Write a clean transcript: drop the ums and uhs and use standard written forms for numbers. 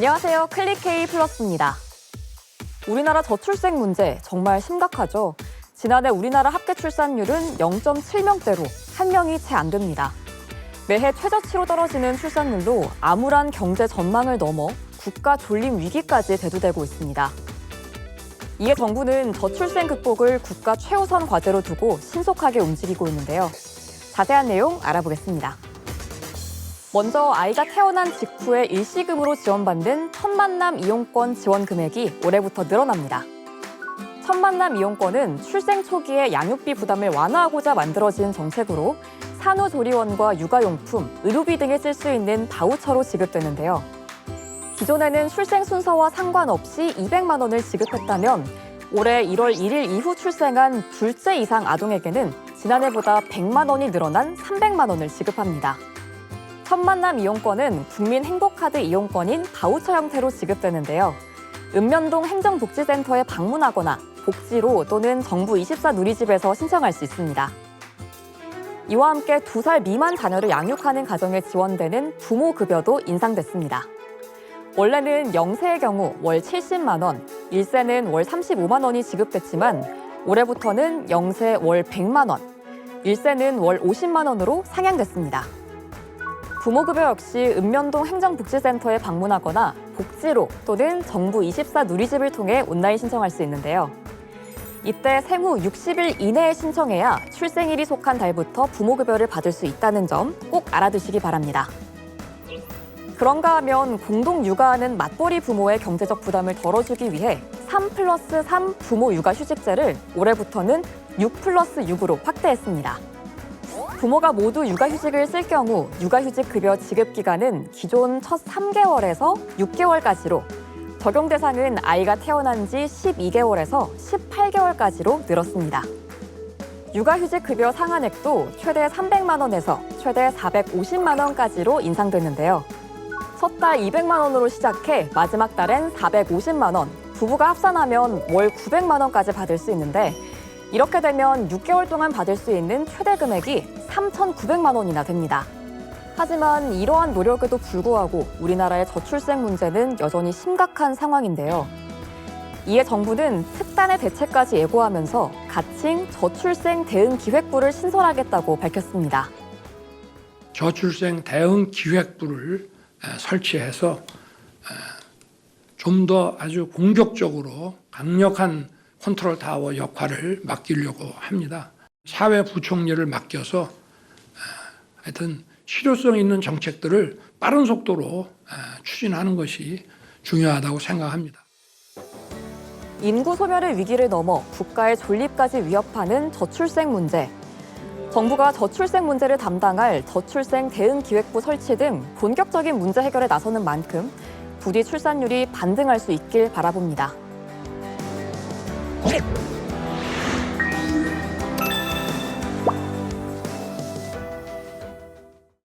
안녕하세요. 클릭K 플러스입니다. 우리나라 저출생 문제 정말 심각하죠. 지난해 우리나라 합계 출산율은 0.7명대로 한 명이 채 안 됩니다. 매해 최저치로 떨어지는 출산율로 암울한 경제 전망을 넘어 국가 존림 위기까지 대두되고 있습니다. 이에 정부는 저출생 극복을 국가 최우선 과제로 두고 신속하게 움직이고 있는데요. 자세한 내용 알아보겠습니다. 먼저 아이가 태어난 직후에 일시금으로 지원받는 첫 만남 이용권 지원 금액이 올해부터 늘어납니다. 첫 만남 이용권은 출생 초기에 양육비 부담을 완화하고자 만들어진 정책으로 산후조리원과 육아용품, 의료비 등에 쓸 수 있는 바우처로 지급되는데요. 기존에는 출생 순서와 상관없이 200만 원을 지급했다면 올해 1월 1일 이후 출생한 둘째 이상 아동에게는 지난해보다 100만 원이 늘어난 300만 원을 지급합니다. 첫 만남 이용권은 국민 행복카드 이용권인 바우처 형태로 지급되는데요. 읍면동 행정복지센터에 방문하거나 복지로 또는 정부 24 누리집에서 신청할 수 있습니다. 이와 함께 2살 미만 자녀를 양육하는 가정에 지원되는 부모급여도 인상됐습니다. 원래는 0세의 경우 월 70만 원, 1세는 월 35만 원이 지급됐지만 올해부터는 0세 월 100만 원, 1세는 월 50만 원으로 상향됐습니다. 부모급여 역시 읍면동 행정복지센터에 방문하거나 복지로 또는 정부 24 누리집을 통해 온라인 신청할 수 있는데요. 이때 생후 60일 이내에 신청해야 출생일이 속한 달부터 부모급여를 받을 수 있다는 점 꼭 알아두시기 바랍니다. 그런가 하면 공동 육아하는 맞벌이 부모의 경제적 부담을 덜어주기 위해 3+3 부모 육아휴직제를 올해부터는 6+6으로 확대했습니다. 부모가 모두 육아휴직을 쓸 경우 육아휴직 급여 지급 기간은 기존 첫 3개월에서 6개월까지로, 적용 대상은 아이가 태어난 지 12개월에서 18개월까지로 늘었습니다. 육아휴직 급여 상한액도 최대 300만 원에서 최대 450만 원까지로 인상됐는데요. 첫 달 200만 원으로 시작해 마지막 달엔 450만 원, 부부가 합산하면 월 900만 원까지 받을 수 있는데 이렇게 되면 6개월 동안 받을 수 있는 최대 금액이 3,900만 원이나 됩니다. 하지만 이러한 노력에도 불구하고 우리나라의 저출생 문제는 여전히 심각한 상황인데요. 이에 정부는 특단의 대책까지 예고하면서 가칭 저출생 대응 기획부를 신설하겠다고 밝혔습니다. 저출생 대응 기획부를 설치해서 좀 더 아주 공격적으로 강력한 컨트롤 타워 역할을 맡기려고 합니다. 사회부총리를 맡겨서 하여튼 실효성 있는 정책들을 빠른 속도로 추진하는 것이 중요하다고 생각합니다. 인구 소멸의 위기를 넘어 국가의 존립까지 위협하는 저출생 문제. 정부가 저출생 문제를 담당할 저출생 대응 기획부 설치 등 본격적인 문제 해결에 나서는 만큼 부디 출산율이 반등할 수 있길 바라봅니다.